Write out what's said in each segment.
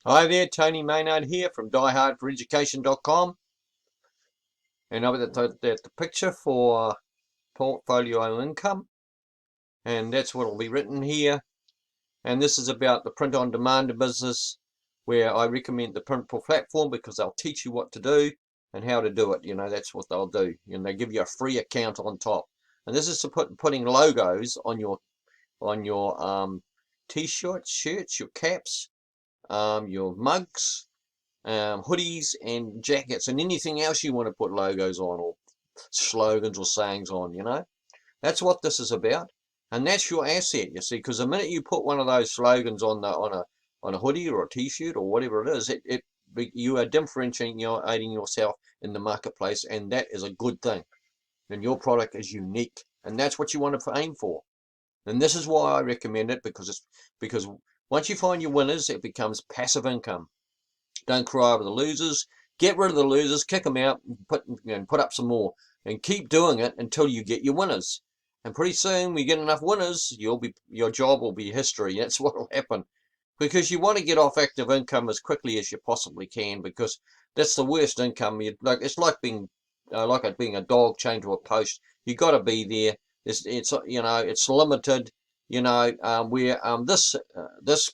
Hi there, Tony Maynard here from diehardforeducation.com, and I've got the picture for portfolio income, and that's what will be written here. And this is about the print-on-demand business, where I recommend the Printful platform because they'll teach you what to do and how to do it. That's what they'll do, and they give you a free account on top. And this is to putting logos on your t-shirts, shirts, your caps, your mugs, hoodies and jackets and anything else you want to put logos on or slogans or sayings on. That's what this is about, and that's your asset, you see, because the minute you put one of those slogans on a hoodie or a t-shirt or whatever it is, you are differentiating yourself in the marketplace, and that is a good thing. And your product is unique, and that's what you want to aim for. And this is why I recommend it, because once you find your winners, it becomes passive income. Don't cry over the losers. Get rid of the losers, kick them out, and put up some more, and keep doing it until you get your winners. And pretty soon, we get enough winners, your job will be history. That's what will happen, because you want to get off active income as quickly as you possibly can, because that's the worst income. It's like being being a dog chained to a post. You got to be there. It's limited. Where this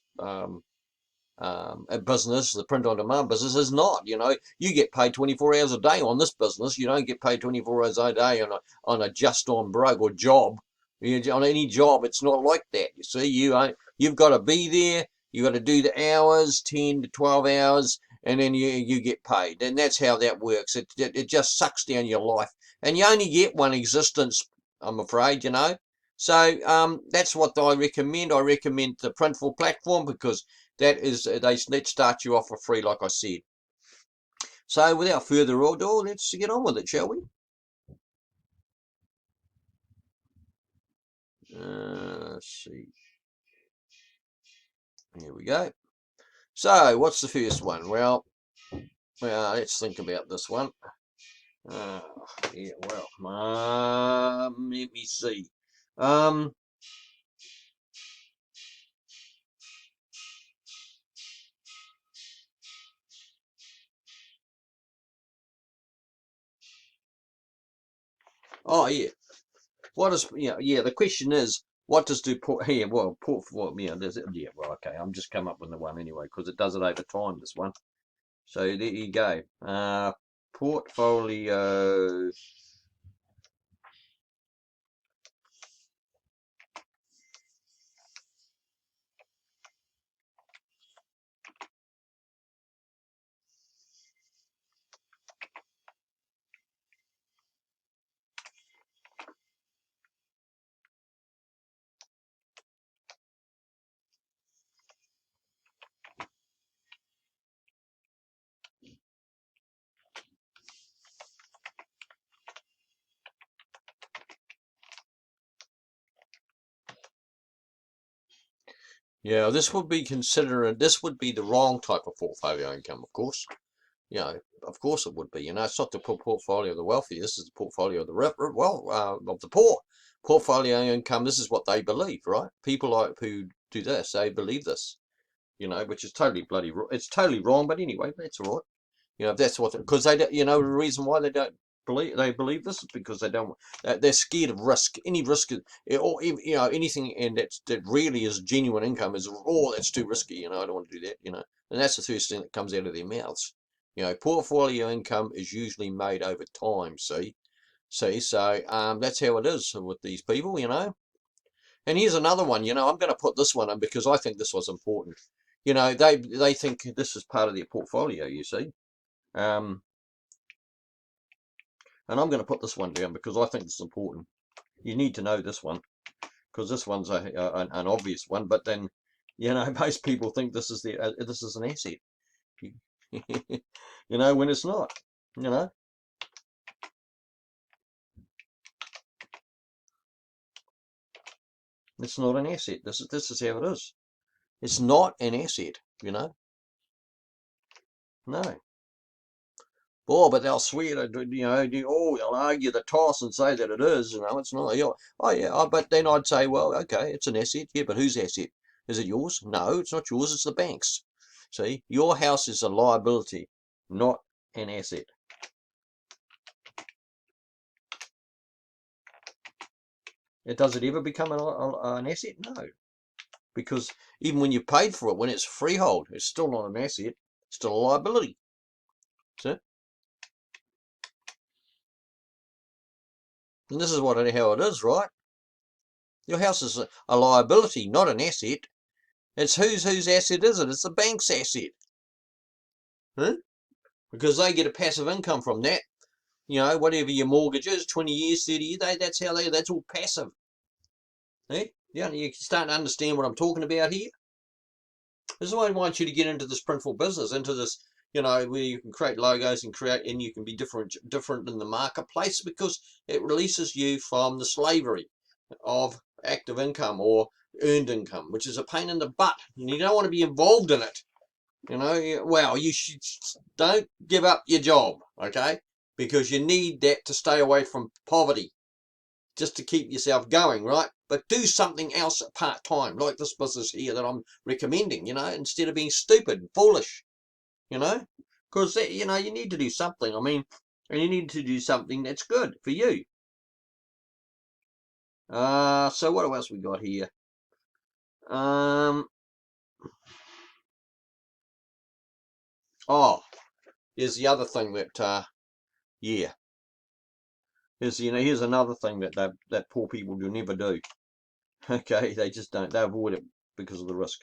business, the print-on-demand business, is not. You get paid 24 hours a day on this business. You don't get paid 24 hours a day on a just on broke or job. On any job, it's not like that. You see, you've got to be there. You've got to do the hours, 10 to 12 hours, and then you get paid. And that's how that works. It just sucks down your life. And you only get one existence, I'm afraid. So that's what I recommend. I recommend the Printful platform because let's start you off for free, like I said. So without further ado, let's get on with it, shall we? Let's see. Here we go. So what's the first one? Well, let's think about this one. Uh, yeah, let me see. Um, oh yeah. What is yeah? The question is, what does do port? Yeah, well, yeah. Well, okay. I'm just come up with the one anyway because it does it over time. This one. So there you go. Portfolio. Yeah, this would be the wrong type of portfolio income, of course. Of course it would be. It's not the portfolio of the wealthy. This is the portfolio of of the poor. Portfolio income. This is what they believe, right? People who do this, they believe this. Which is totally it's totally wrong. But anyway, that's all right. That's what, because the reason why they believe this is because they're scared of risk. Any risk, or anything, and that really is genuine income is, oh, that's too risky. I don't want to do that. And that's the first thing that comes out of their mouths. Portfolio income is usually made over time. So that's how it is with these people. And here's another one. I'm going to put this one in because I think this was important. They think this is part of their portfolio. You see. Um, And I'm going to put this one down because I think it's important. You need to know this one because this one's an obvious one. But then, most people think this is an asset. When it's not. You know, it's not an asset. This is how it is. It's not an asset. No. Oh, but they'll swear they'll argue the toss and say that it is. It's not. Oh yeah. But then I'd say, well, okay, it's an asset. Yeah, but whose asset? Is it yours? No, it's not yours. It's the bank's. See, your house is a liability, not an asset. Does it ever become an asset? No. Because even when you paid for it, when it's freehold, it's still not an asset, it's still a liability. See? And this is how it is, right? Your house is a liability, not an asset. It's whose asset is it? It's the bank's asset. Huh? Because they get a passive income from that. You know, whatever your mortgage is, 20 years, 30 years, that's all passive. Eh? Yeah, you start to understand what I'm talking about here. This is why I want you to get into this Printful business, into this, you know, where you can create logos and you can be different in the marketplace, because it releases you from the slavery of active income or earned income, which is a pain in the butt, and you don't want to be involved in it. You know, well, you should don't give up your job, okay? Because you need that to stay away from poverty, just to keep yourself going, right? But do something else part-time, like this business here that I'm recommending, you know, instead of being stupid and foolish, you know? Because, you know, you need to do something. I mean, and you need to do something that's good for you. So what else we got here? Oh, here's the other thing that, yeah. Here's another thing that poor people do never do. Okay, they just don't. They avoid it because of the risk.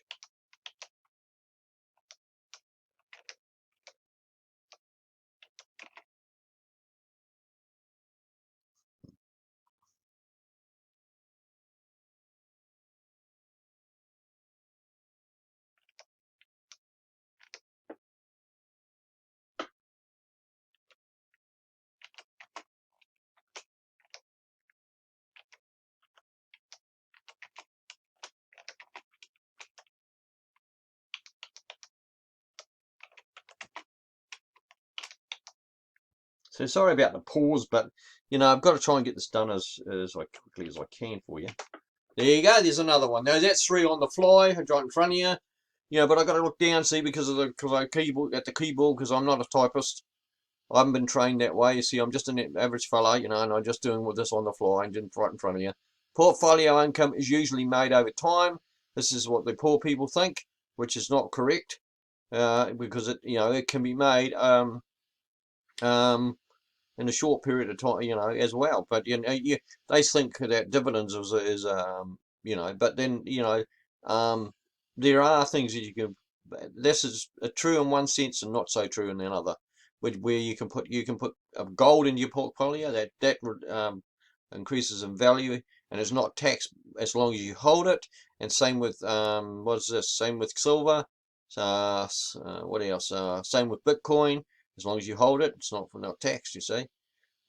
So sorry about the pause, but you know, I've got to try and get this done as quickly as I can for you. There you go. There's another one. Now that's 3 on the fly, right in front of you. You know, but I got to look down, see, because I keyboard at the keyboard, because I'm not a typist. I haven't been trained that way. You see, I'm just an average fellow, you know, and I'm just doing with this on the fly and right in front of you. Portfolio income is usually made over time. This is what the poor people think, which is not correct, because it can be made um, in a short period of time, you know, as well. But they think that dividends is but then there are things that you can. This is true in one sense and not so true in another. Where you can put gold into your portfolio that increases in value and is not taxed as long as you hold it. And same with what's this? Same with silver. What else? Same with Bitcoin. As long as you hold it, it's not taxed. You see.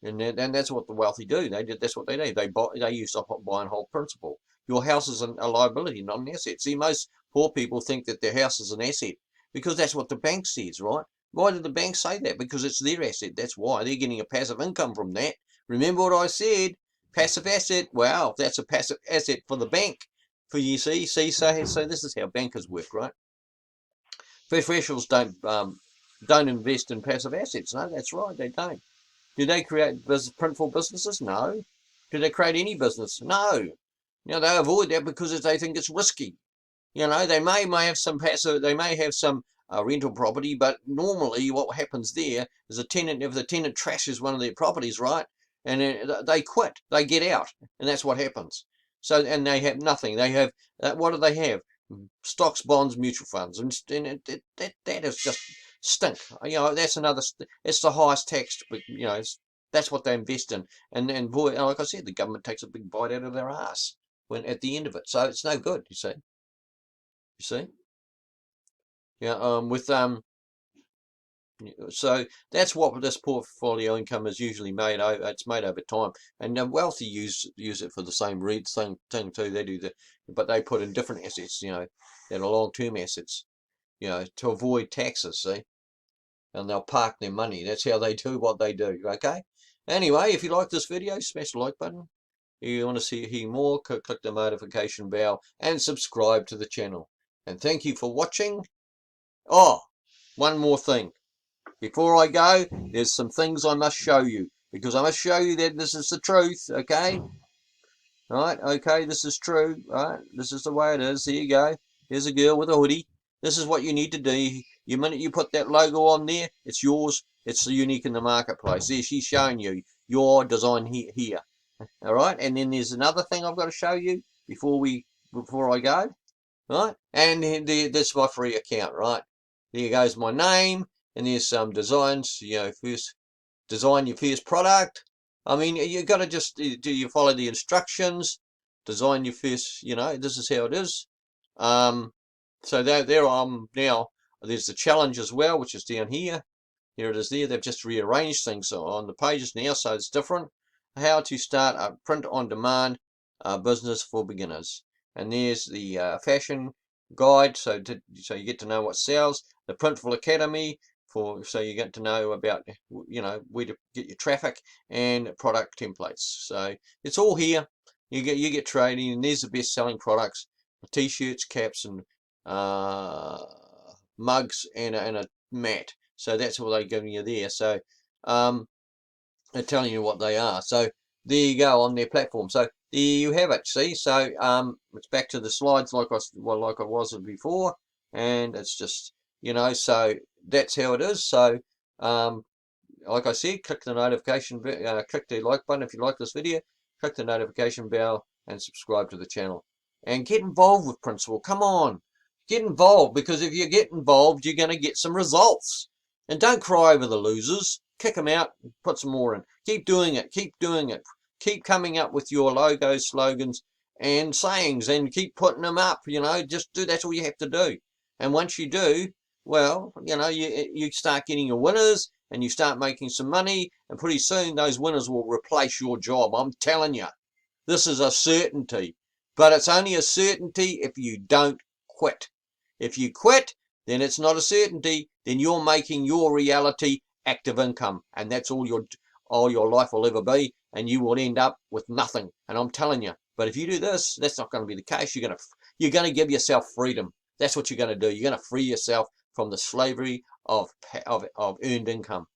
And that's what the wealthy do. That's what they do. They use the buy and hold principle. Your house is a liability, not an asset. See, most poor people think that their house is an asset because that's what the bank says, right? Why did the bank say that? Because it's their asset. That's why they're getting a passive income from that. Remember what I said? Passive asset. Wow, that's a passive asset for the bank. For you see, so this is how bankers work, right? Professionals don't invest in passive assets. No, that's right, they don't. Do they create printful businesses? No. Do they create any business? No. They avoid that because they think it's risky. They may have some passive, they may have some rental property, but normally what happens there is if the tenant trashes one of their properties, right, and they quit, they get out, and that's what happens. So, and they have nothing. They have, what do they have? Stocks, bonds, mutual funds, and that is just stink. That's it's the highest tax, but that's what they invest in, and boy, like I said, the government takes a big bite out of their ass when at the end of it. So it's no good. You see, yeah. So that's what this portfolio income is usually made over. It's made over time, and the wealthy use it for the same thing too. They do but they put in different assets, that are long-term assets, to avoid taxes. See, and they'll park their money. That's how they do what they do. Okay. Anyway, if you like this video, smash the like button. If you want to hear more, click the notification bell and subscribe to the channel. And thank you for watching. Oh, one more thing. Before I go, there's some things I must show you, because I must show you that this is the truth, okay? Right, okay, this is true, right? This is the way it is. Here you go. Here's a girl with a hoodie. This is what you need to do. The minute you put that logo on there, it's yours. It's unique in the marketplace. There, she's showing you your design here. All right, and then there's another thing I've got to show you before I go, right? And that's my free account, right? There goes my name, and there's some designs. First design your first product. I mean, you got to just do you follow the instructions, design your first, this is how it is. So there I'm now. There's the challenge as well, which is down here. Here it is there. They've just rearranged things on the pages now, so it's different. How to start a print-on-demand business for beginners. And there's the fashion guide, so you get to know what sells. The Printful Academy, so you get to know about where to get your traffic and product templates. So it's all here. You get trading, and there's the best-selling products: t-shirts, caps, and mugs, and a mat. So that's what they're giving you there. So they're telling you what they are. So there you go on their platform. So there you have it. See, so it's back to the slides like I was before, and it's just so that's how it is. So like I said, click the notification, click the like button if you like this video, click the notification bell, and subscribe to the channel. And get involved with Printful. Come on, get involved, because if you get involved, you're going to get some results. And don't cry over the losers. Kick them out, put some more in. Keep doing it, keep doing it. Keep coming up with your logos, slogans, and sayings, and keep putting them up. Just do. That's all you have to do. And once you do, well, you start getting your winners, and you start making some money, and pretty soon those winners will replace your job. I'm telling you, this is a certainty. But it's only a certainty if you don't quit. If you quit, then it's not a certainty. Then you're making your reality active income, and that's all your life will ever be, and you will end up with nothing. And I'm telling you. But if you do this, that's not going to be the case. You're going to give yourself freedom. That's what you're going to do. You're going to free yourself from the slavery of earned income.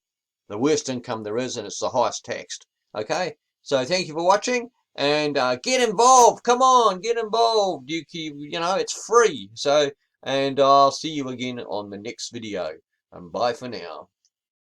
The worst income there is, and it's the highest taxed. Okay? So thank you for watching, and get involved. Come on, get involved. It's free. So, and I'll see you again on the next video. And bye for now.